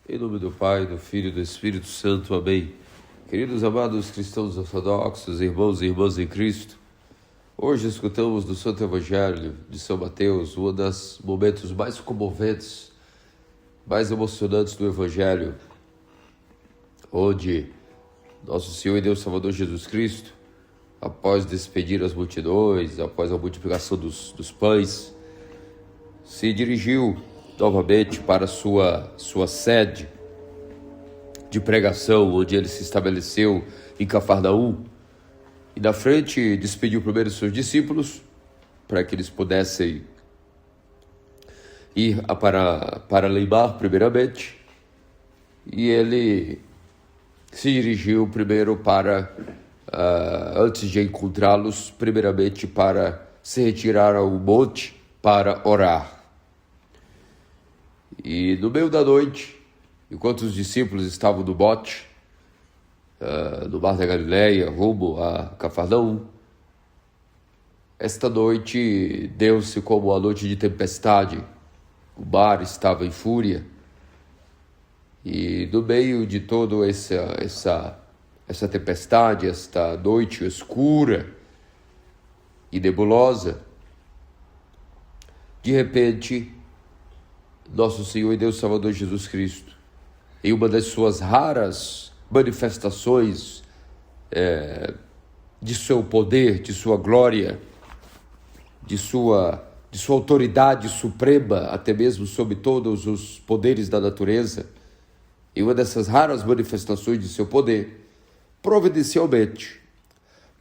Em nome do Pai, do Filho e do Espírito Santo. Amém. Queridos amados cristãos ortodoxos, irmãos e irmãs em Cristo, hoje escutamos do Santo Evangelho de São Mateus um dos momentos mais comoventes, mais emocionantes do Evangelho, onde nosso Senhor e Deus Salvador Jesus Cristo, após despedir as multidões, após a multiplicação dos pães, se dirigiu novamente para sua sede de pregação, onde ele se estabeleceu em Cafarnaum, e na frente despediu primeiro os seus discípulos, para que eles pudessem ir para Leimar primeiramente, e ele se dirigiu primeiro antes de encontrá-los, primeiramente para se retirar ao monte para orar. E no meio da noite, enquanto os discípulos estavam no bote, no mar da Galileia, rumo a Cafarnaum, esta noite deu-se como uma noite de tempestade. O mar estava em fúria, e no meio de toda essa tempestade, esta noite escura e nebulosa, de repente, nosso Senhor e Deus Salvador Jesus Cristo, em uma das suas raras manifestações de seu poder, de sua glória, de sua autoridade suprema, até mesmo sobre todos os poderes da natureza, em uma dessas raras manifestações de seu poder, providencialmente,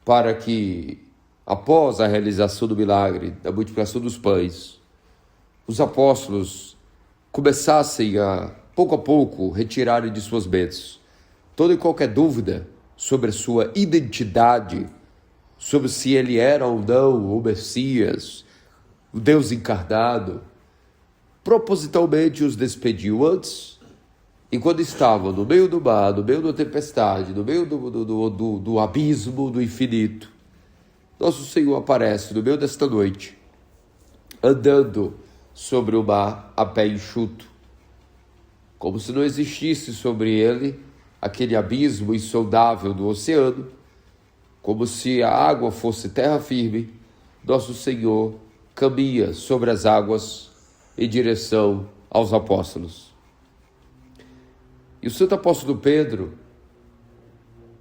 para que, após a realização do milagre, da multiplicação dos pães, os apóstolos começassem a pouco retirarem de suas mentes toda e qualquer dúvida sobre a sua identidade, sobre se ele era ou não o Messias, o Deus encarnado. Propositalmente os despediu antes, e quando estavam no meio do mar, no meio da tempestade, no meio do abismo, do infinito, nosso Senhor aparece no meio desta noite, andando sobre o mar a pé enxuto, como se não existisse sobre ele aquele abismo insondável do oceano, como se a água fosse terra firme. Nosso Senhor caminha sobre as águas em direção aos apóstolos. E o santo apóstolo Pedro,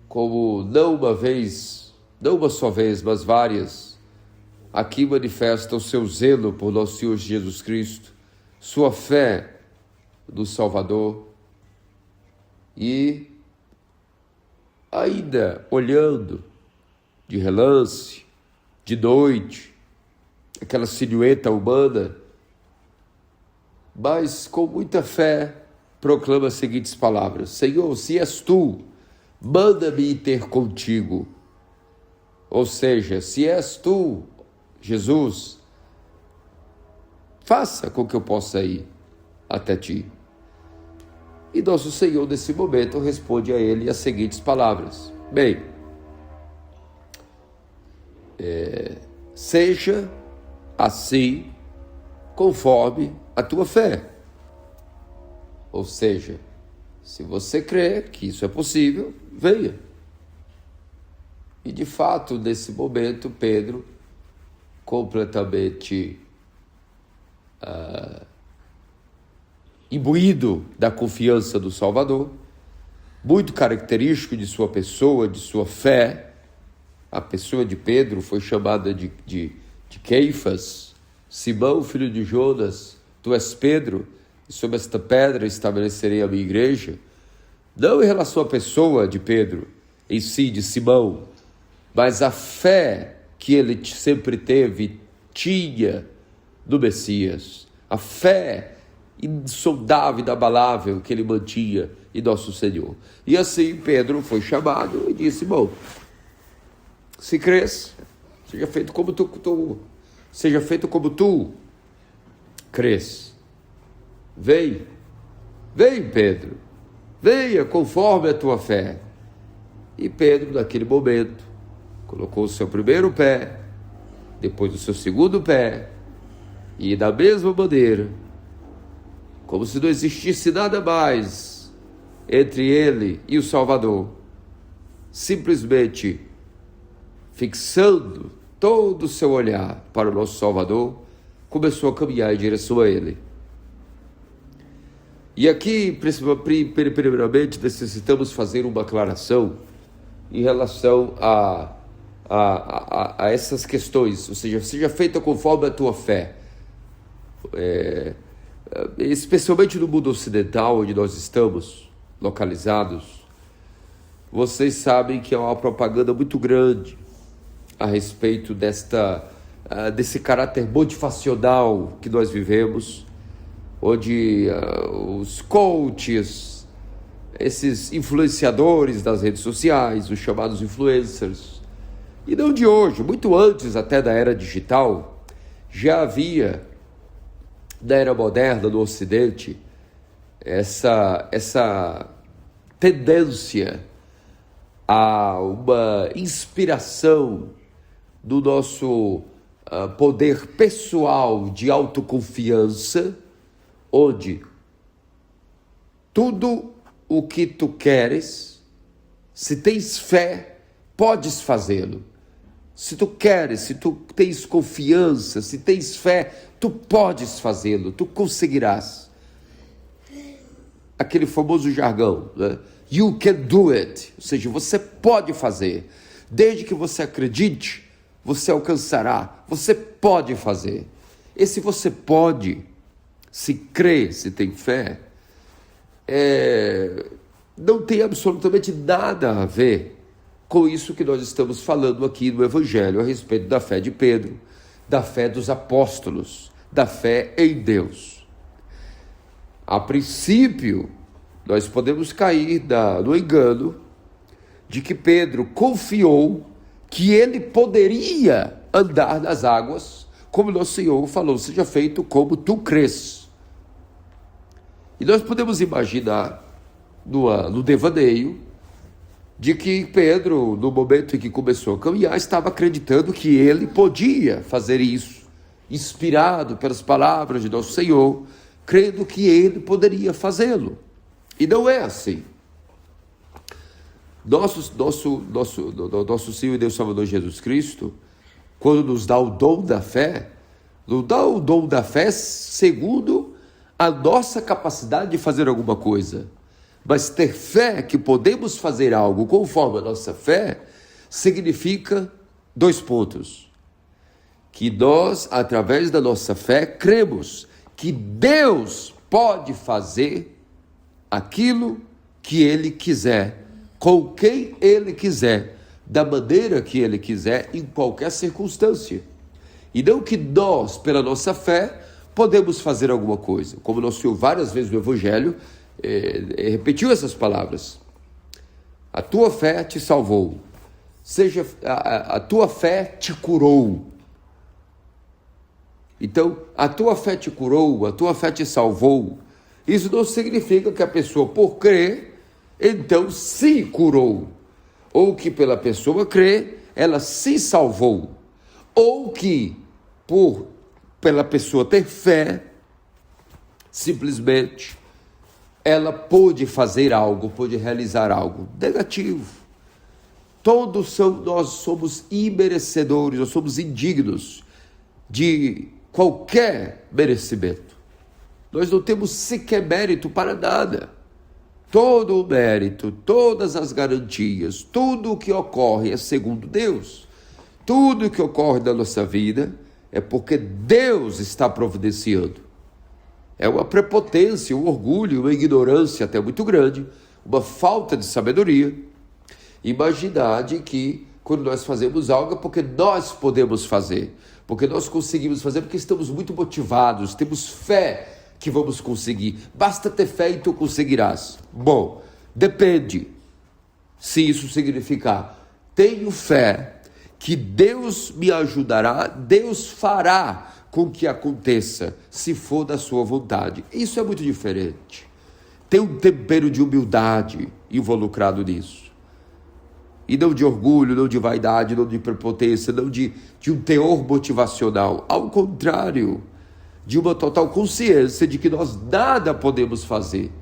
como não uma só vez, mas várias, aqui manifesta o seu zelo por nosso Senhor Jesus Cristo, sua fé no Salvador, e ainda olhando de relance, de noite, aquela silhueta humana, mas com muita fé, proclama as seguintes palavras: Senhor, se és tu, manda-me ir ter contigo. Ou seja, se és tu, Jesus, faça com que eu possa ir até ti. E nosso Senhor, nesse momento, responde a ele as seguintes palavras: bem, seja assim conforme a tua fé. Ou seja, se você crê que isso é possível, venha. E de fato, nesse momento, Pedro, completamente imbuído da confiança do Salvador, muito característico de sua pessoa, de sua fé. A pessoa de Pedro foi chamada de Keifas, Simão, filho de Jonas, tu és Pedro, e sobre esta pedra estabelecerei a minha igreja. Não em relação à pessoa de Pedro, em si, de Simão, mas a fé que ele sempre tinha no Messias, a fé insondável, inabalável que ele mantinha em nosso Senhor. E assim Pedro foi chamado e disse: bom, se crês, seja feito como tu crês. Vem, Pedro, venha conforme a tua fé. E Pedro, naquele momento, colocou o seu primeiro pé, depois o seu segundo pé, e da mesma maneira, como se não existisse nada mais entre ele e o Salvador. Simplesmente fixando todo o seu olhar para o nosso Salvador, começou a caminhar em direção a ele. E aqui, primeiramente, necessitamos fazer uma aclaração em relação a essas questões, ou seja feita conforme a tua fé. Especialmente no mundo ocidental, onde nós estamos localizados, vocês sabem que há uma propaganda muito grande a respeito desse caráter motivacional que nós vivemos, onde os coaches, esses influenciadores das redes sociais, os chamados influencers, e não de hoje, muito antes até da era digital, já havia, na era moderna, no Ocidente, essa tendência a uma inspiração do nosso poder pessoal de autoconfiança, onde tudo o que tu queres, se tens fé, podes fazê-lo. Se tu queres, se tu tens confiança, se tens fé, tu podes fazê-lo, tu conseguirás. Aquele famoso jargão, né? You can do it, ou seja, você pode fazer. Desde que você acredite, você alcançará, você pode fazer. Esse você pode, se crê, se tem fé, não tem absolutamente nada a ver com isso que nós estamos falando aqui no Evangelho a respeito da fé de Pedro, da fé dos apóstolos, da fé em Deus. A princípio, nós podemos cair no engano de que Pedro confiou que ele poderia andar nas águas, como nosso Senhor falou, seja feito como tu crês. E nós podemos imaginar no devaneio de que Pedro, no momento em que começou a caminhar, estava acreditando que ele podia fazer isso, inspirado pelas palavras de nosso Senhor, crendo que ele poderia fazê-lo. E não é assim. Nosso Senhor e Deus Salvador Jesus Cristo, quando nos dá o dom da fé, nos dá o dom da fé segundo a nossa capacidade de fazer alguma coisa. Mas ter fé que podemos fazer algo conforme a nossa fé, significa 2 pontos. Que nós, através da nossa fé, cremos que Deus pode fazer aquilo que Ele quiser, com quem Ele quiser, da maneira que Ele quiser, em qualquer circunstância. E não que nós, pela nossa fé, podemos fazer alguma coisa. Como nosso Senhor várias vezes no Evangelho repetiu essas palavras. A tua fé te salvou. Seja a tua fé te curou. Então, a tua fé te curou, a tua fé te salvou. Isso não significa que a pessoa, por crer, então se curou. Ou que pela pessoa crer, ela se salvou. Ou que, pela pessoa ter fé, simplesmente, ela pôde fazer algo, pôde realizar algo. Negativo. Nós somos imerecedores, nós somos indignos de qualquer merecimento. Nós não temos sequer mérito para nada. Todo o mérito, todas as garantias, tudo o que ocorre é segundo Deus. Tudo o que ocorre na nossa vida é porque Deus está providenciando. É uma prepotência, um orgulho, uma ignorância até muito grande, uma falta de sabedoria. Imaginar de que quando nós fazemos algo é porque nós podemos fazer, porque nós conseguimos fazer, porque estamos muito motivados, temos fé que vamos conseguir. Basta ter fé e tu conseguirás. Bom, depende se isso significar tenho fé que Deus me ajudará, Deus fará com que aconteça, se for da sua vontade. Isso é muito diferente. Tem um tempero de humildade involucrado nisso. E não de orgulho, não de vaidade, não de prepotência, não de um teor motivacional. Ao contrário, de uma total consciência de que nós nada podemos fazer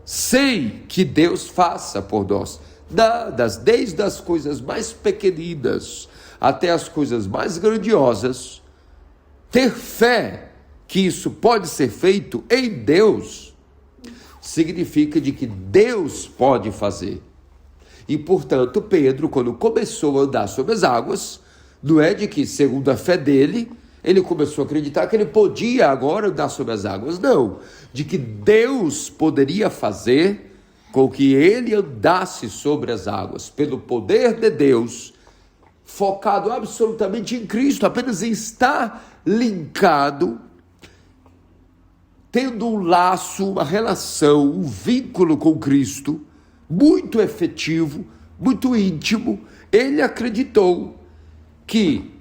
sem que Deus faça por nós. Nada, desde as coisas mais pequeninas até as coisas mais grandiosas. Ter fé que isso pode ser feito em Deus significa de que Deus pode fazer. E, portanto, Pedro, quando começou a andar sobre as águas, não é de que, segundo a fé dele, ele começou a acreditar que ele podia agora andar sobre as águas. Não, de que Deus poderia fazer com que ele andasse sobre as águas, pelo poder de Deus, focado absolutamente em Cristo, apenas em estar linkado, tendo um laço, uma relação, um vínculo com Cristo, muito efetivo, muito íntimo. Ele acreditou que,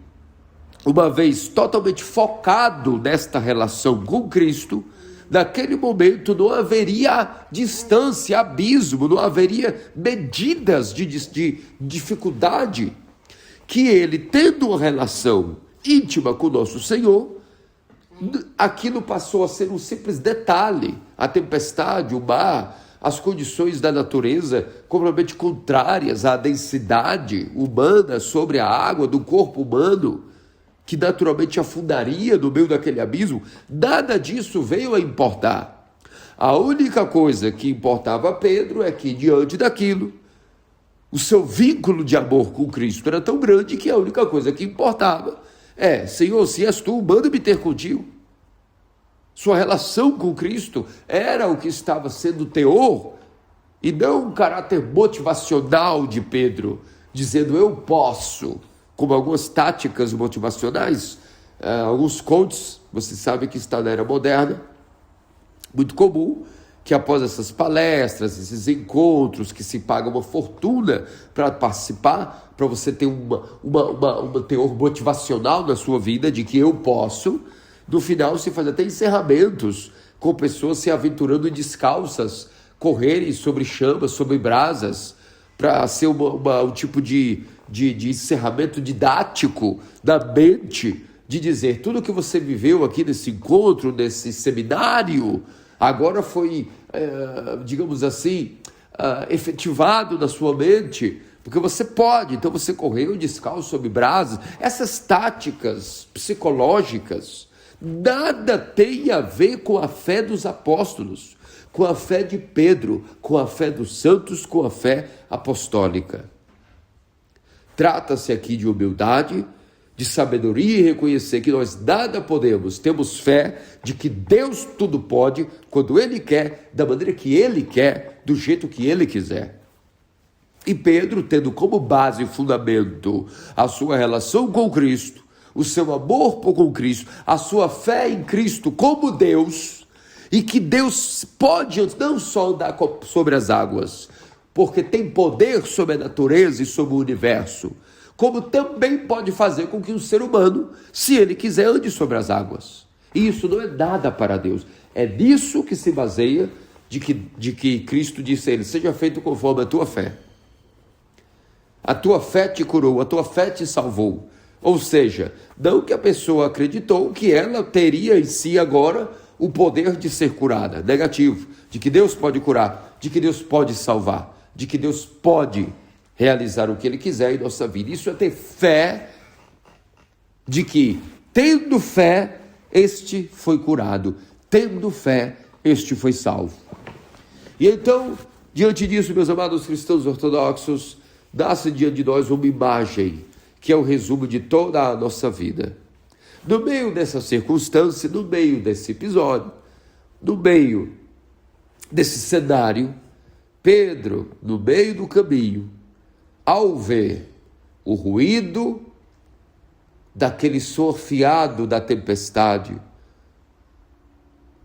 uma vez totalmente focado nesta relação com Cristo, naquele momento não haveria distância, abismo, não haveria medidas de dificuldade, que ele, tendo uma relação íntima com o nosso Senhor, aquilo passou a ser um simples detalhe. A tempestade, o mar, as condições da natureza completamente contrárias à densidade humana sobre a água do corpo humano, que naturalmente afundaria no meio daquele abismo, nada disso veio a importar. A única coisa que importava a Pedro é que, diante daquilo, o seu vínculo de amor com Cristo era tão grande que a única coisa que importava é: Senhor, se és tu, manda-me ter contigo. Sua relação com Cristo era o que estava sendo teor, e não um caráter motivacional de Pedro, dizendo eu posso, como algumas táticas motivacionais, alguns coaches, você sabe que está na era moderna, muito comum, que após essas palestras, esses encontros, que se paga uma fortuna para participar, para você ter uma teor motivacional na sua vida, de que eu posso, no final se faz até encerramentos, com pessoas se aventurando descalças, correrem sobre chamas, sobre brasas, para ser um tipo de encerramento didático da mente, de dizer tudo que você viveu aqui nesse encontro, nesse seminário, agora foi, digamos assim, efetivado na sua mente, porque você pode. Então você correu descalço sobre brasas. Essas táticas psicológicas nada tem a ver com a fé dos apóstolos, com a fé de Pedro, com a fé dos santos, com a fé apostólica. Trata-se aqui de humildade, de sabedoria e reconhecer que nós nada podemos. Temos fé de que Deus tudo pode, quando Ele quer, da maneira que Ele quer, do jeito que Ele quiser. E Pedro, tendo como base e fundamento a sua relação com Cristo, o seu amor com Cristo, a sua fé em Cristo como Deus, e que Deus pode não só andar sobre as águas, porque tem poder sobre a natureza e sobre o universo, como também pode fazer com que o ser humano, se ele quiser, ande sobre as águas. E isso não é nada para Deus. É nisso que se baseia de que Cristo disse a ele: seja feito conforme a tua fé. A tua fé te curou, a tua fé te salvou. Ou seja, não que a pessoa acreditou que ela teria em si agora o poder de ser curada. Negativo. De que Deus pode curar, de que Deus pode salvar, de que Deus pode realizar o que Ele quiser em nossa vida. Isso é ter fé de que, tendo fé, este foi curado. Tendo fé, este foi salvo. E então, diante disso, meus amados cristãos ortodoxos, dá-se diante de nós uma imagem que é o resumo de toda a nossa vida. No meio dessa circunstância, no meio desse episódio, no meio desse cenário, Pedro, no meio do caminho, ao ver o ruído daquele sorfiado da tempestade,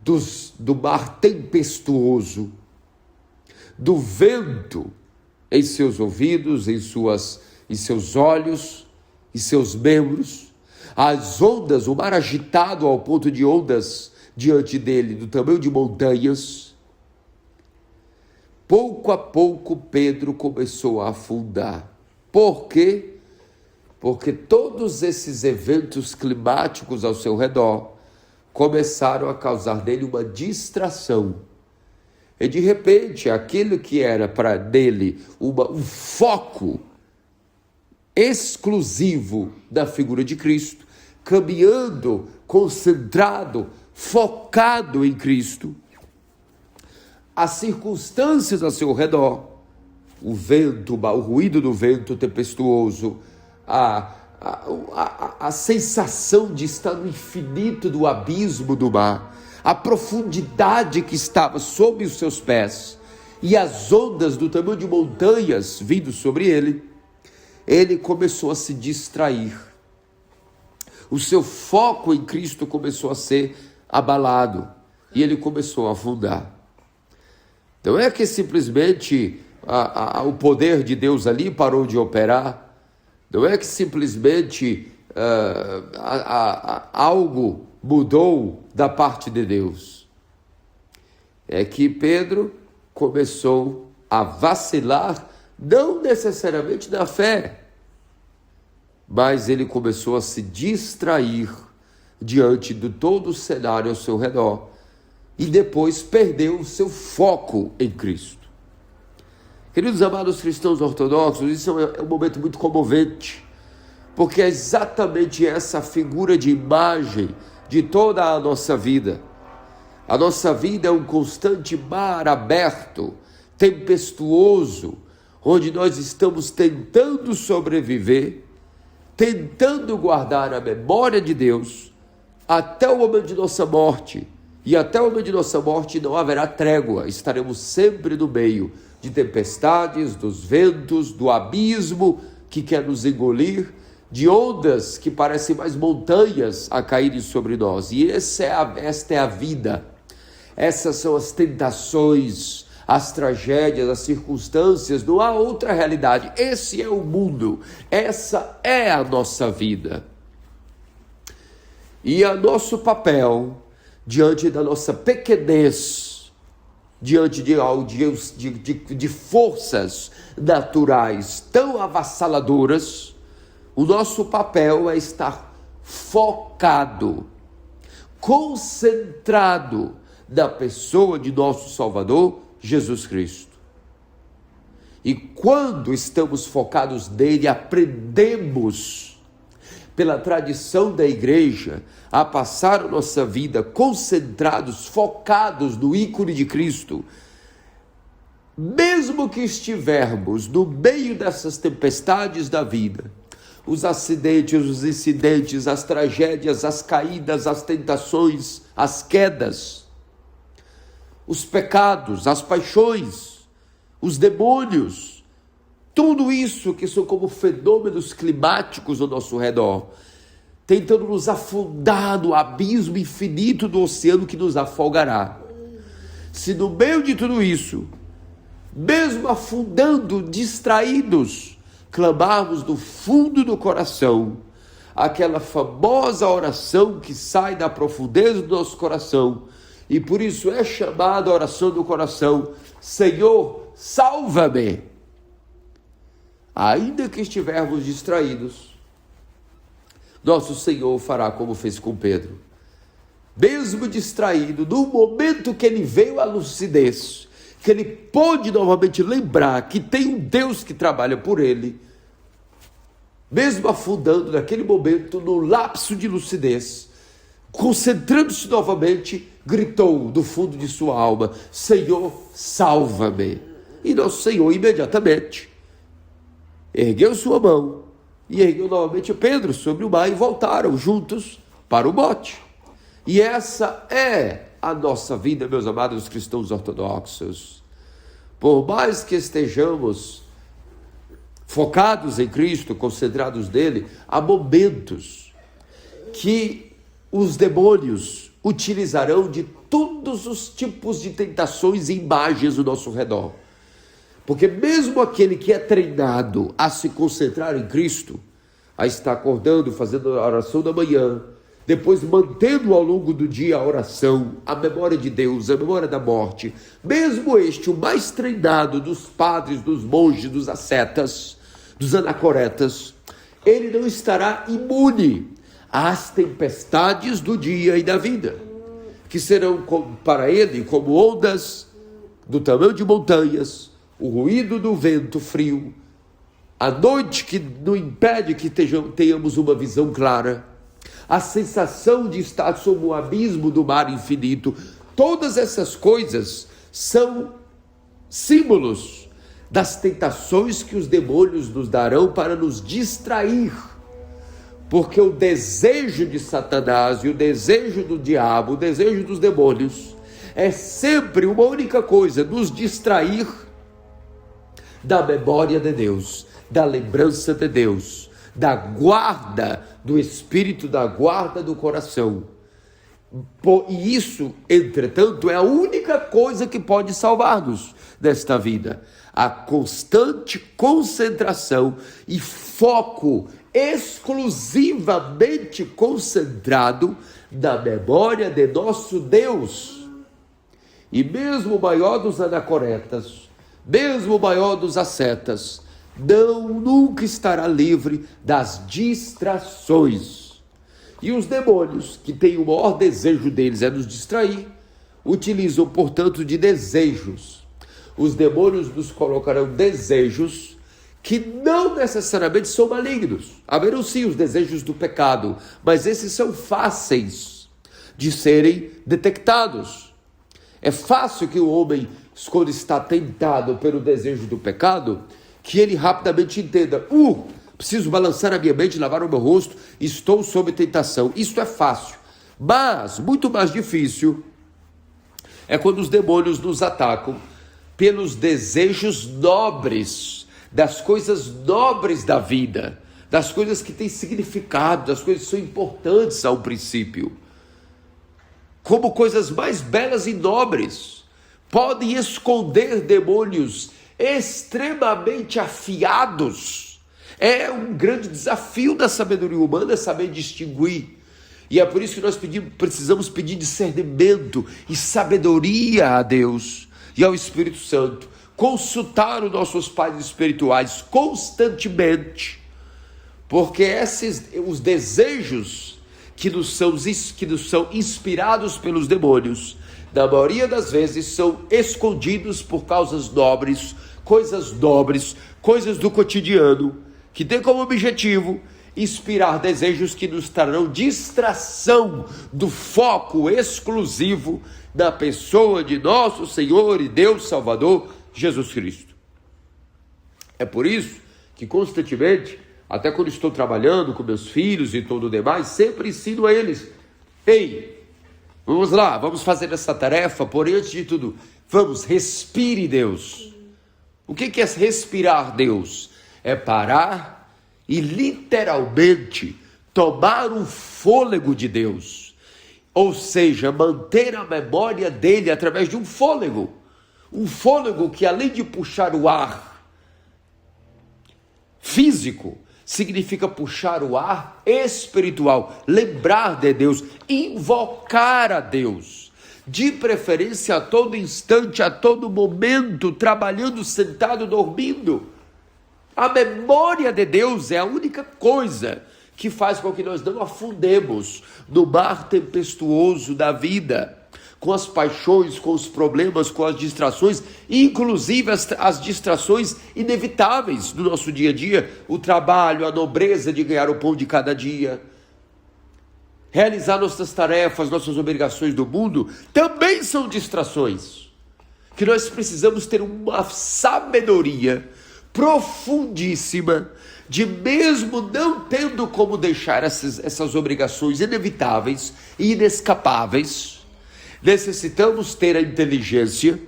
do mar tempestuoso, do vento em seus ouvidos, em seus olhos, em seus membros, as ondas, o mar agitado ao ponto de ondas diante dele, do tamanho de montanhas. Pouco a pouco Pedro começou a afundar. Por quê? Porque todos esses eventos climáticos ao seu redor começaram a causar nele uma distração. E de repente, aquilo que era para dele um foco exclusivo da figura de Cristo, caminhando, concentrado, focado em Cristo, as circunstâncias ao seu redor, o vento, o ruído do vento tempestuoso, a sensação de estar no infinito do abismo do mar, a profundidade que estava sob os seus pés e as ondas do tamanho de montanhas vindo sobre ele começou a se distrair. O seu foco em Cristo começou a ser abalado e ele começou a afundar. Não é que simplesmente o poder de Deus ali parou de operar, não é que simplesmente algo mudou da parte de Deus. É que Pedro começou a vacilar, não necessariamente na fé, mas ele começou a se distrair diante de todo o cenário ao seu redor e depois perdeu o seu foco em Cristo. Queridos amados cristãos ortodoxos, isso é um momento muito comovente, porque é exatamente essa figura de imagem de toda a nossa vida. A nossa vida é um constante mar aberto, tempestuoso, onde nós estamos tentando sobreviver, tentando guardar a memória de Deus até o momento de nossa morte. E até o momento de nossa morte não haverá trégua, estaremos sempre no meio de tempestades, dos ventos, do abismo que quer nos engolir, de ondas que parecem mais montanhas a caírem sobre nós. E esta é a vida. Essas são as tentações, as tragédias, as circunstâncias. Não há outra realidade. Esse é o mundo. Essa é a nossa vida. E o nosso papel diante da nossa pequenez, diante de forças naturais tão avassaladoras, o nosso papel é estar focado, concentrado na pessoa de nosso Salvador, Jesus Cristo. E quando estamos focados nele, aprendemos, pela tradição da igreja, a passar a nossa vida concentrados, focados no ícone de Cristo, mesmo que estivermos no meio dessas tempestades da vida, os acidentes, os incidentes, as tragédias, as caídas, as tentações, as quedas, os pecados, as paixões, os demônios, tudo isso que são como fenômenos climáticos ao nosso redor, tentando nos afundar no abismo infinito do oceano que nos afogará. Se no meio de tudo isso, mesmo afundando, distraídos, clamarmos do fundo do coração, aquela famosa oração que sai da profundeza do nosso coração, e por isso é chamada a oração do coração: Senhor, salva-me. Ainda que estivermos distraídos, nosso Senhor fará como fez com Pedro. Mesmo distraído, no momento que ele veio à lucidez, que ele pôde novamente lembrar que tem um Deus que trabalha por ele, mesmo afundando naquele momento, no lapso de lucidez, concentrando-se novamente, gritou do fundo de sua alma: Senhor, salva-me. E nosso Senhor imediatamente ergueu sua mão e ergueu novamente Pedro sobre o mar e voltaram juntos para o bote. E essa é a nossa vida, meus amados cristãos ortodoxos. Por mais que estejamos focados em Cristo, concentrados nele, há momentos que os demônios utilizarão de todos os tipos de tentações e imagens ao nosso redor. Porque mesmo aquele que é treinado a se concentrar em Cristo, a estar acordando, fazendo a oração da manhã, depois mantendo ao longo do dia a oração, a memória de Deus, a memória da morte, mesmo este, o mais treinado dos padres, dos monges, dos ascetas, dos anacoretas, ele não estará imune às tempestades do dia e da vida. que serão para ele como ondas do tamanho de montanhas, o ruído do vento frio, a noite que não impede que tenhamos uma visão clara, a sensação de estar sob o abismo do mar infinito. Todas essas coisas são símbolos das tentações que os demônios nos darão para nos distrair. Porque o desejo de Satanás e o desejo do diabo, o desejo dos demônios, é sempre uma única coisa: nos distrair da memória de Deus, da lembrança de Deus, da guarda do Espírito, da guarda do coração. E isso, entretanto, é a única coisa que pode salvar-nos desta vida. A constante concentração e foco exclusivamente concentrado na memória de nosso Deus. E mesmo o maior dos anacoretas, mesmo o maior dos ascetas, nunca estará livre das distrações. E os demônios, que têm o maior desejo deles é nos distrair, utilizam, portanto, de desejos. Os demônios nos colocarão desejos que não necessariamente são malignos. Haverão sim os desejos do pecado, mas esses são fáceis de serem detectados. É fácil que o homem, quando está tentado pelo desejo do pecado, que ele rapidamente entenda: preciso balançar a minha mente, lavar o meu rosto, estou sob tentação. Isto é fácil, mas muito mais difícil é quando os demônios nos atacam pelos desejos nobres, das coisas nobres da vida, das coisas que têm significado, das coisas que são importantes ao princípio, como coisas mais belas e nobres. Podem esconder demônios extremamente afiados. É um grande desafio da sabedoria humana saber distinguir. E é por isso que nós precisamos pedir discernimento e sabedoria a Deus e ao Espírito Santo. Consultar os nossos pais espirituais constantemente. Porque os desejos que nos são inspirados pelos demônios, na maioria das vezes, são escondidos por causas nobres, coisas do cotidiano, que tem como objetivo inspirar desejos que nos trarão distração do foco exclusivo da pessoa de nosso Senhor e Deus Salvador, Jesus Cristo. É por isso que constantemente, até quando estou trabalhando com meus filhos e todo o demais, sempre ensino a eles: ei, vamos lá, vamos fazer essa tarefa, porém antes de tudo, respire Deus. O que é respirar Deus? É parar e literalmente tomar um fôlego de Deus. Ou seja, manter a memória dele através de um fôlego. Um fôlego que, além de puxar o ar físico, significa puxar o ar espiritual, lembrar de Deus, invocar a Deus, de preferência a todo instante, a todo momento, trabalhando, sentado, dormindo. A memória de Deus é a única coisa que faz com que nós não afundemos no mar tempestuoso da vida, com as paixões, com os problemas, com as distrações, inclusive as distrações inevitáveis do nosso dia a dia, o trabalho, a nobreza de ganhar o pão de cada dia, realizar nossas tarefas, nossas obrigações do mundo, também são distrações, que nós precisamos ter uma sabedoria profundíssima, de mesmo não tendo como deixar essas obrigações inevitáveis e inescapáveis, necessitamos ter a inteligência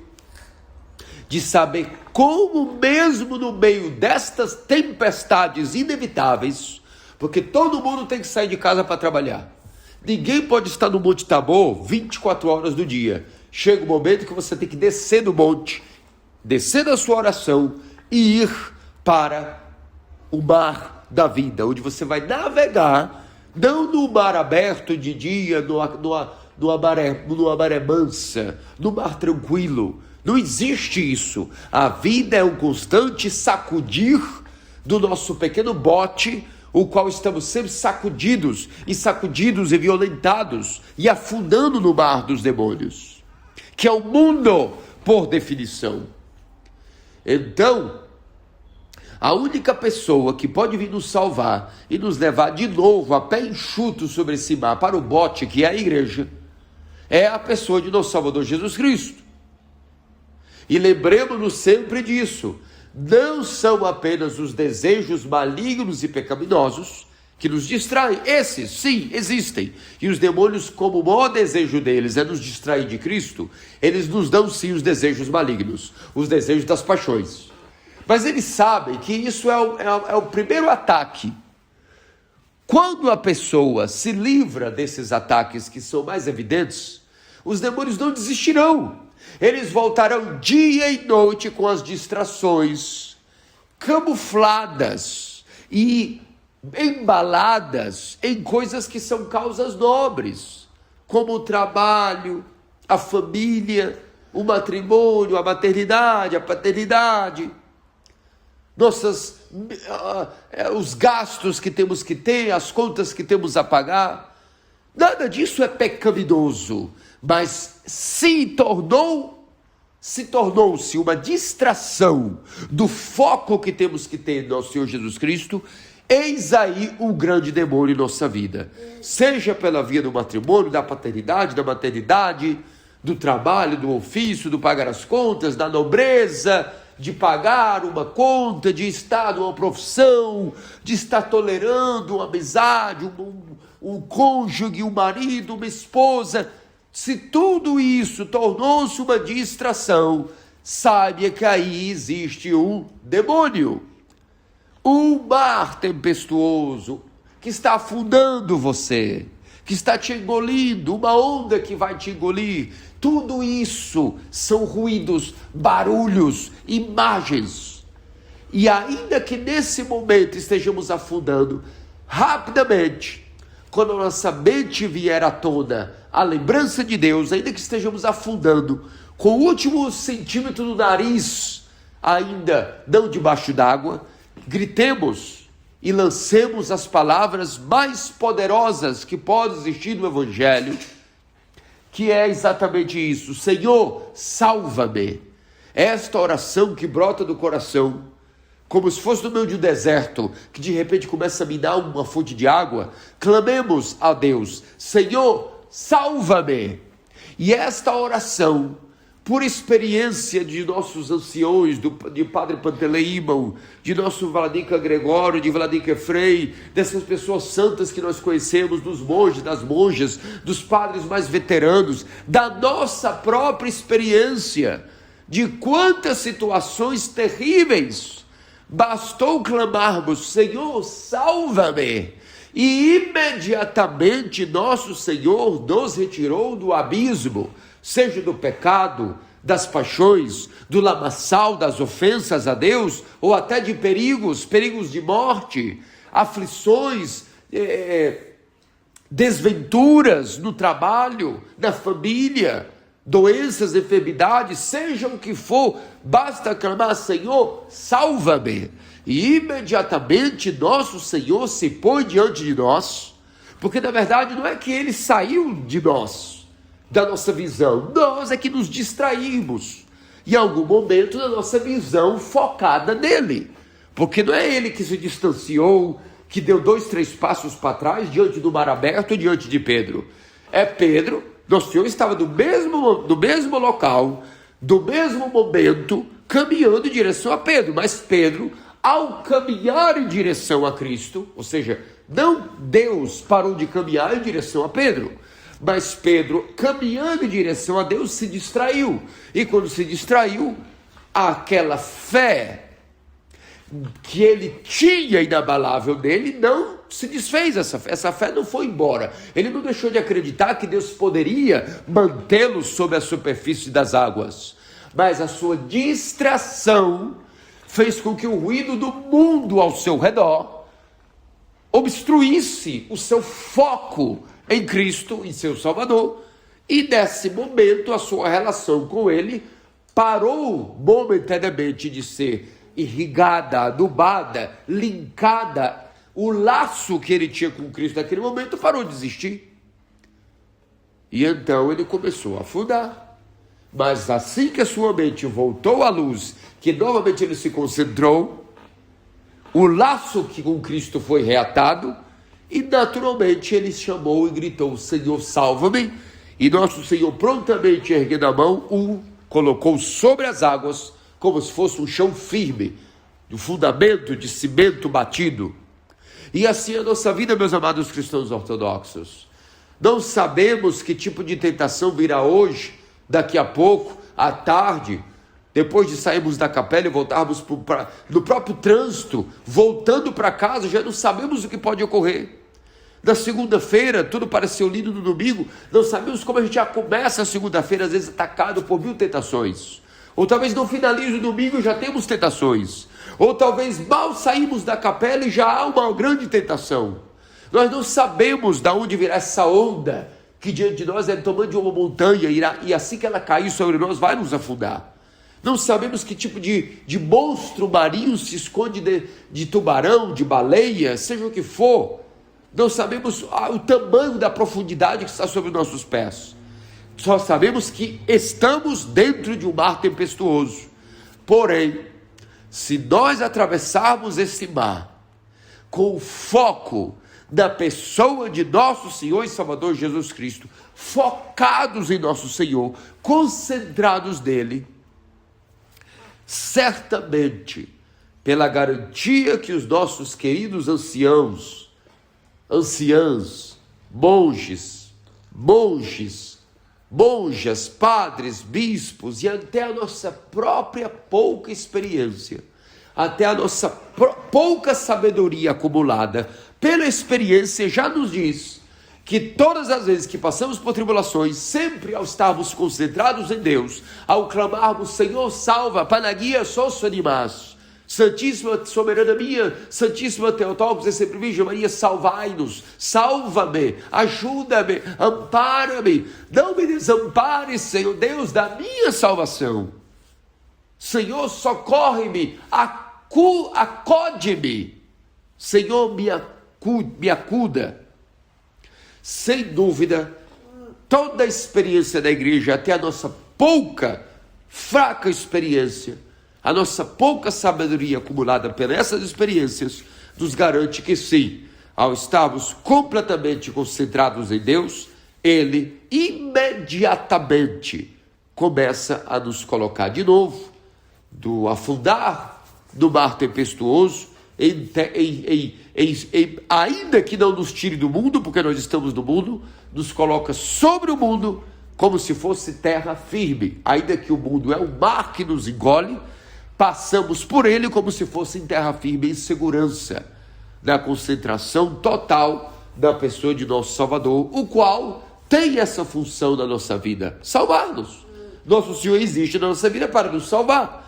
de saber como, mesmo no meio destas tempestades inevitáveis, porque todo mundo tem que sair de casa para trabalhar, ninguém pode estar no Monte Tabor 24 horas do dia. Chega o momento que você tem que descer do monte, descer da sua oração e ir para o mar da vida, onde você vai navegar, não no mar aberto de dia, numa maré mansa, no mar tranquilo. Não existe isso. A vida é um constante sacudir do nosso pequeno bote, o qual estamos sempre sacudidos e violentados e afundando no mar dos demônios, que é o mundo por definição. Então, a única pessoa que pode vir nos salvar e nos levar de novo a pé enxuto sobre esse mar para o bote que é a igreja, é a pessoa de nosso Salvador Jesus Cristo. E lembremos-nos sempre disso. Não são apenas os desejos malignos e pecaminosos que nos distraem. Esses, sim, existem. E os demônios, como o maior desejo deles é nos distrair de Cristo, eles nos dão sim os desejos malignos, os desejos das paixões. Mas eles sabem que isso é o primeiro ataque. Quando a pessoa se livra desses ataques que são mais evidentes, os demônios não desistirão. Eles voltarão dia e noite com as distrações camufladas e embaladas em coisas que são causas nobres, como o trabalho, a família, o matrimônio, a maternidade, a paternidade, os gastos que temos que ter, as contas que temos a pagar. Nada disso é pecaminoso, mas tornou-se uma distração do foco que temos que ter em nosso Senhor Jesus Cristo. Eis aí o grande demônio em nossa vida, seja pela via do matrimônio, da paternidade, da maternidade, do trabalho, do ofício, do pagar as contas, da nobreza, de pagar uma conta, de estar numa profissão, de estar tolerando uma amizade, um cônjuge, um marido, uma esposa. Se tudo isso tornou-se uma distração, saiba que aí existe um demônio, um mar tempestuoso que está afundando você, que está te engolindo, uma onda que vai te engolir. Tudo isso são ruídos, barulhos, imagens. E ainda que nesse momento estejamos afundando, rapidamente, quando a nossa mente vier à tona a lembrança de Deus, ainda que estejamos afundando, com o último centímetro do nariz ainda não debaixo d'água, gritemos e lancemos as palavras mais poderosas que podem existir no Evangelho, que é exatamente isso: Senhor, salva-me. Esta oração que brota do coração, como se fosse no meio de um deserto, que de repente começa a me dar uma fonte de água. Clamemos a Deus: Senhor, salva-me. E esta oração, por experiência de nossos anciões, de Padre Panteleimon, de nosso Vladica Gregório, de Vladica Frei, dessas pessoas santas que nós conhecemos, dos monges, das monjas, dos padres mais veteranos, da nossa própria experiência, de quantas situações terríveis bastou clamarmos: Senhor, salva-me. E imediatamente nosso Senhor nos retirou do abismo, seja do pecado, das paixões, do lamaçal, das ofensas a Deus, ou até de perigos de morte, aflições, desventuras no trabalho, na família, doenças, enfermidades, seja o que for, basta clamar: Senhor, salva-me. E imediatamente nosso Senhor se põe diante de nós, porque na verdade não é que ele saiu de nós, da nossa visão, nós é que nos distraímos em algum momento da nossa visão focada nele, porque não é ele que se distanciou, que deu 2, 3 passos para trás diante do mar aberto, diante de Pedro. É Pedro, nosso Senhor estava no mesmo local, do mesmo momento, caminhando em direção a Pedro, mas Pedro, ao caminhar em direção a Cristo, ou seja, não Deus parou de caminhar em direção a Pedro, mas Pedro, caminhando em direção a Deus, se distraiu. E quando se distraiu, aquela fé que ele tinha inabalável nele não se desfez. Essa fé não foi embora. Ele não deixou de acreditar que Deus poderia mantê-lo sob a superfície das águas. Mas a sua distração fez com que o ruído do mundo ao seu redor obstruísse o seu foco em Cristo, em seu Salvador, e nesse momento a sua relação com ele parou momentaneamente de ser irrigada, adubada, linkada o laço que ele tinha com Cristo naquele momento parou de existir. E então ele começou a afundar. Mas assim que a sua mente voltou à luz, que novamente ele se concentrou, o laço que com Cristo foi reatado, e naturalmente ele chamou e gritou: Senhor, salva-me. E nosso Senhor, prontamente erguendo a mão, o colocou sobre as águas, como se fosse um chão firme, de fundamento de cimento batido. E assim a nossa vida, meus amados cristãos ortodoxos. Não sabemos que tipo de tentação virá hoje, daqui a pouco, à tarde, depois de sairmos da capela e voltarmos no próprio trânsito, voltando para casa, já não sabemos o que pode ocorrer. Na segunda-feira, tudo pareceu lindo no domingo, não sabemos como a gente já começa a segunda-feira, às vezes atacado por 1000 tentações. Ou talvez não finalize o domingo e já temos tentações. Ou talvez mal saímos da capela e já há uma grande tentação. Nós não sabemos de onde virá essa onda que diante de nós é do tamanho de uma montanha e assim que ela cair sobre nós vai nos afundar. Não sabemos que tipo de monstro marinho se esconde de tubarão, de baleia, seja o que for. Não sabemos o tamanho da profundidade que está sobre os nossos pés. Só sabemos que estamos dentro de um mar tempestuoso. Porém, se nós atravessarmos esse mar com o foco da pessoa de nosso Senhor e Salvador Jesus Cristo, focados em nosso Senhor, concentrados nele, certamente, pela garantia que os nossos queridos anciãs, monjas, padres, bispos e até a nossa própria pouca experiência, até a nossa pouca sabedoria acumulada pela experiência já nos diz que todas as vezes que passamos por tribulações, sempre ao estarmos concentrados em Deus, ao clamarmos Senhor salva, Panagia sosso animas, Santíssima Soberana minha, Santíssima Teotocos e sempre Virgem Maria, salvai-nos, salva-me, ajuda-me, ampara-me, não me desampares, Senhor Deus, da minha salvação. Senhor, socorre-me, acode-me, Senhor, me acuda. Sem dúvida, toda a experiência da igreja, até a nossa fraca experiência, a nossa pouca sabedoria acumulada pelas essas experiências, nos garante que sim, ao estarmos completamente concentrados em Deus, Ele imediatamente começa a nos colocar de novo, do afundar do mar tempestuoso, ainda que não nos tire do mundo, porque nós estamos no mundo, nos coloca sobre o mundo, como se fosse terra firme, ainda que o mundo é um mar que nos engole, passamos por ele como se fosse em terra firme, em segurança, na concentração total da pessoa de nosso Salvador, o qual tem essa função na nossa vida, salvar-nos. Nosso Senhor existe na nossa vida para nos salvar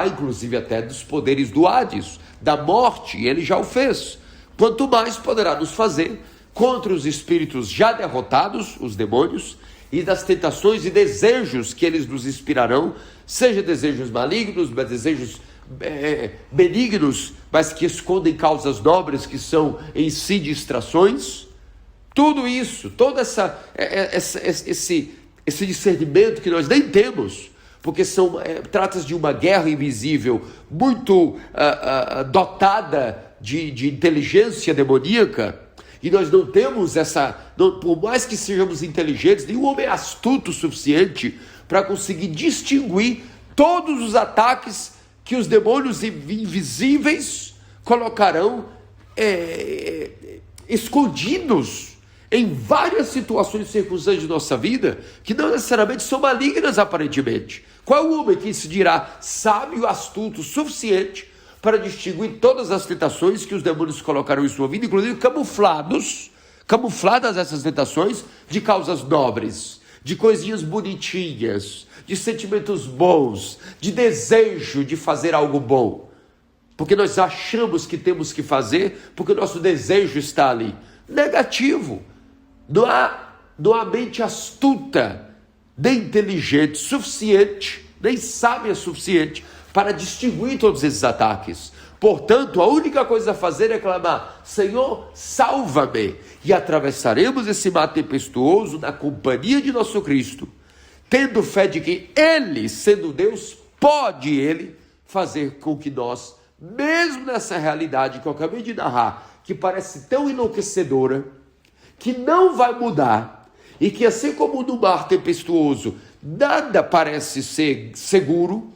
inclusive até dos poderes do Hades, da morte, e Ele já o fez. Quanto mais poderá nos fazer contra os espíritos já derrotados, os demônios, e das tentações e desejos que eles nos inspirarão, seja desejos malignos, mas desejos benignos, mas que escondem causas nobres, que são em si distrações. Tudo isso, todo esse discernimento que nós nem temos, porque trata-se de uma guerra invisível, muito dotada de inteligência demoníaca, e nós não temos por mais que sejamos inteligentes, nenhum homem é astuto o suficiente para conseguir distinguir todos os ataques que os demônios invisíveis colocarão escondidos em várias situações e circunstâncias de nossa vida, que não necessariamente são malignas aparentemente. Qual é o homem que se dirá sábio, astuto o suficiente para distinguir todas as tentações que os demônios colocarão em sua vida, inclusive camufladas essas tentações de causas nobres, de coisinhas bonitinhas, de sentimentos bons, de desejo de fazer algo bom, porque nós achamos que temos que fazer, porque o nosso desejo está ali. Negativo. Não há mente astuta, nem inteligente suficiente, nem sábia suficiente para distinguir todos esses ataques. Portanto, a única coisa a fazer é clamar: Senhor, salva-me. E atravessaremos esse mar tempestuoso na companhia de nosso Cristo, tendo fé de que Ele, sendo Deus, pode Ele fazer com que nós, mesmo nessa realidade que eu acabei de narrar, que parece tão enlouquecedora, que não vai mudar, e que assim como no mar tempestuoso, nada parece ser seguro,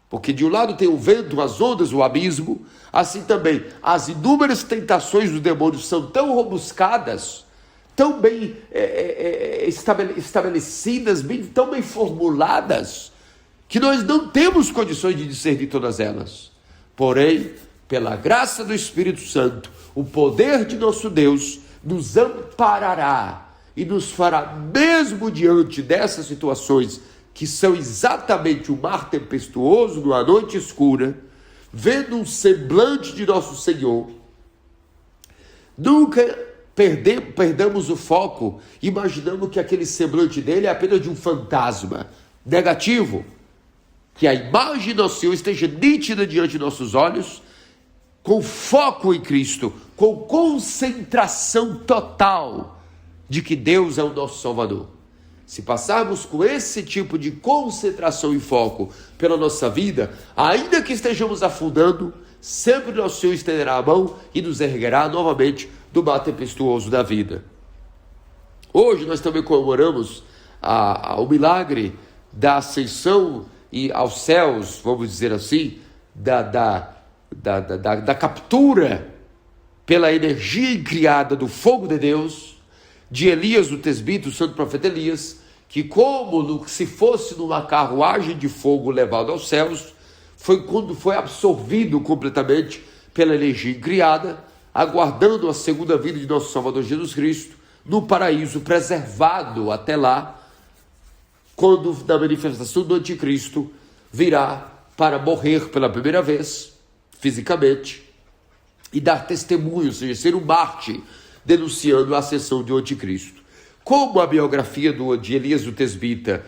porque de um lado tem o vento, as ondas, o abismo, assim também as inúmeras tentações dos demônios são tão robuscadas, tão bem estabelecidas, tão bem formuladas, que nós não temos condições de discernir todas elas. Porém, pela graça do Espírito Santo, o poder de nosso Deus nos amparará e nos fará, mesmo diante dessas situações, que são exatamente o mar tempestuoso numa noite escura, vendo um semblante de nosso Senhor, nunca perdamos o foco, imaginando que aquele semblante dele é apenas de um fantasma negativo, que a imagem do Senhor esteja nítida diante de nossos olhos, com foco em Cristo, com concentração total de que Deus é o nosso Salvador. Se passarmos com esse tipo de concentração e foco pela nossa vida, ainda que estejamos afundando, sempre nosso Senhor estenderá a mão e nos erguerá novamente do mar tempestuoso da vida. Hoje nós também comemoramos o milagre da ascensão e aos céus, vamos dizer assim, da captura pela energia incriada do fogo de Deus, de Elias, o tesbita, o santo profeta Elias, que como se fosse numa carruagem de fogo levado aos céus, foi quando foi absorvido completamente pela energia incriada, aguardando a segunda vinda de nosso Salvador Jesus Cristo, no paraíso preservado até lá, quando na manifestação do anticristo virá para morrer pela primeira vez, fisicamente, e dar testemunho, ou seja, ser um mártir, denunciando a ascensão do anticristo. Como a biografia de Elias o tesbita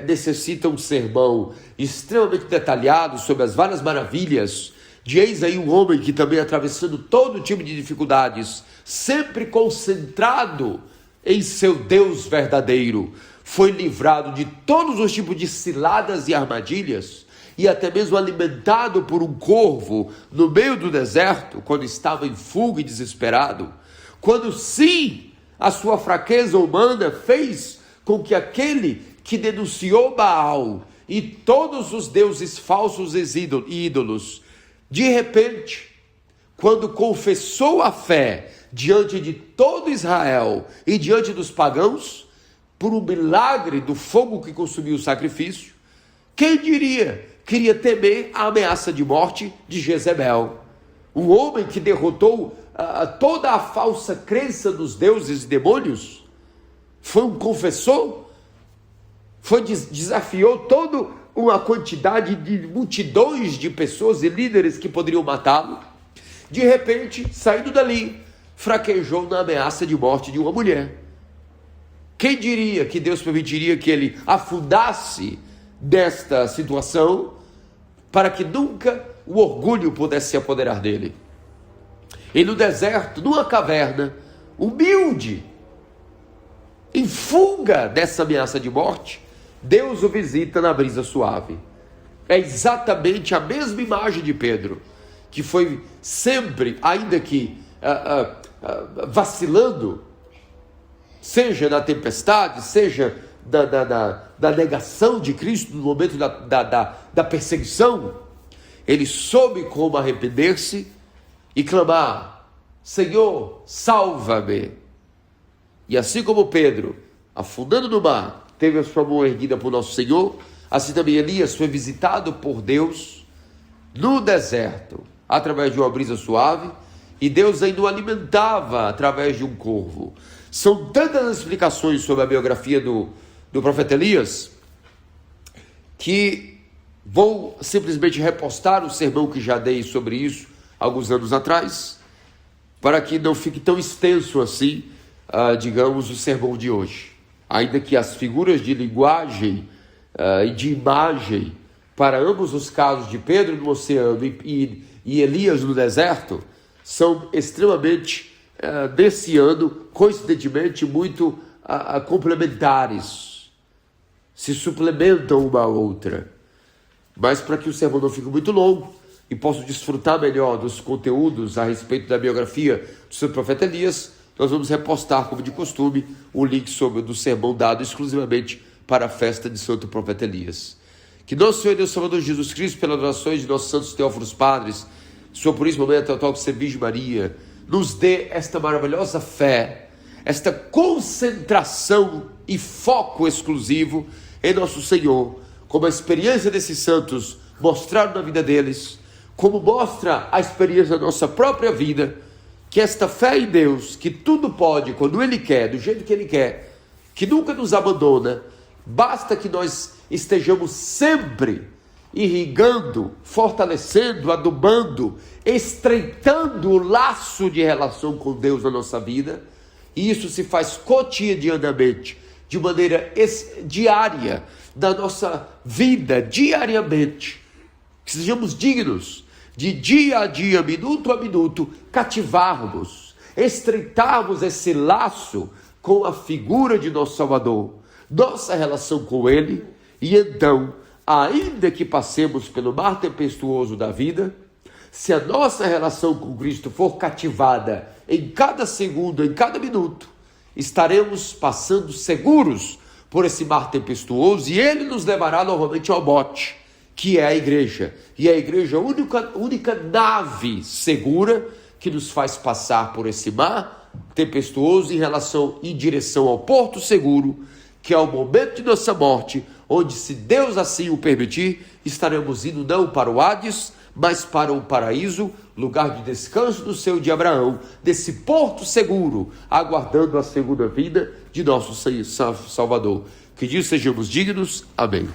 necessita um sermão extremamente detalhado sobre as várias maravilhas de eis aí um homem que também atravessando todo tipo de dificuldades, sempre concentrado em seu Deus verdadeiro, foi livrado de todos os tipos de ciladas e armadilhas, e até mesmo alimentado por um corvo no meio do deserto, quando estava em fuga e desesperado, quando sim, a sua fraqueza humana fez com que aquele que denunciou Baal e todos os deuses falsos e ídolos, de repente, quando confessou a fé diante de todo Israel e diante dos pagãos, por um milagre do fogo que consumiu o sacrifício, quem diria queria temer a ameaça de morte de Jezebel, um homem que derrotou toda a falsa crença dos deuses e demônios, foi um confessor, desafiou toda uma quantidade de multidões de pessoas e líderes que poderiam matá-lo. De repente, saindo dali, fraquejou na ameaça de morte de uma mulher. Quem diria que Deus permitiria que ele afundasse desta situação para que nunca o orgulho pudesse se apoderar dele? E no deserto, numa caverna, humilde, em fuga dessa ameaça de morte, Deus o visita na brisa suave. É exatamente a mesma imagem de Pedro, que foi sempre, ainda que vacilando, seja na tempestade, seja da negação de Cristo no momento da perseguição, ele soube como arrepender-se e clamar: Senhor, salva-me. E assim como Pedro, afundando no mar, teve a sua mão erguida por nosso Senhor, assim também Elias foi visitado por Deus no deserto, através de uma brisa suave, e Deus ainda o alimentava através de um corvo. São tantas as explicações sobre a biografia do profeta Elias, que vou simplesmente repostar o sermão que já dei sobre isso alguns anos atrás, para que não fique tão extenso assim, digamos, o sermão de hoje. Ainda que as figuras de linguagem e de imagem para ambos os casos de Pedro no oceano e Elias no deserto, são extremamente, desse ano, coincidentemente, muito complementares. Se suplementam uma à outra. Mas para que o sermão não fique muito longo e possa desfrutar melhor dos conteúdos a respeito da biografia do seu profeta Elias, nós vamos repostar, como de costume, o link do sermão dado exclusivamente para a festa de Santo Profeta Elias. Que nosso Senhor e Deus Salvador Jesus Cristo, pelas orações de nossos santos teófilos padres, Sua Puríssima Mãe Teotocos Virgem Maria, nos dê esta maravilhosa fé, esta concentração e foco exclusivo em nosso Senhor, como a experiência desses santos mostraram na vida deles, como mostra a experiência da nossa própria vida, que esta fé em Deus, que tudo pode quando Ele quer, do jeito que Ele quer, que nunca nos abandona, basta que nós estejamos sempre irrigando, fortalecendo, adubando, estreitando o laço de relação com Deus na nossa vida, e isso se faz cotidianamente, de maneira diária, da nossa vida, diariamente, que sejamos dignos de dia a dia, minuto a minuto, cativarmos, estreitarmos esse laço com a figura de nosso Salvador, nossa relação com Ele, e então, ainda que passemos pelo mar tempestuoso da vida, se a nossa relação com Cristo for cativada em cada segundo, em cada minuto, estaremos passando seguros por esse mar tempestuoso e Ele nos levará novamente ao bote, que é a igreja. E a igreja é a única nave segura que nos faz passar por esse mar tempestuoso em direção ao porto seguro, que é o momento de nossa morte, onde, se Deus assim o permitir, estaremos indo não para o Hades, mas para o paraíso, lugar de descanso do seio de Abraão, desse porto seguro, aguardando a segunda vinda de nosso Salvador. Que disso sejamos dignos. Amém.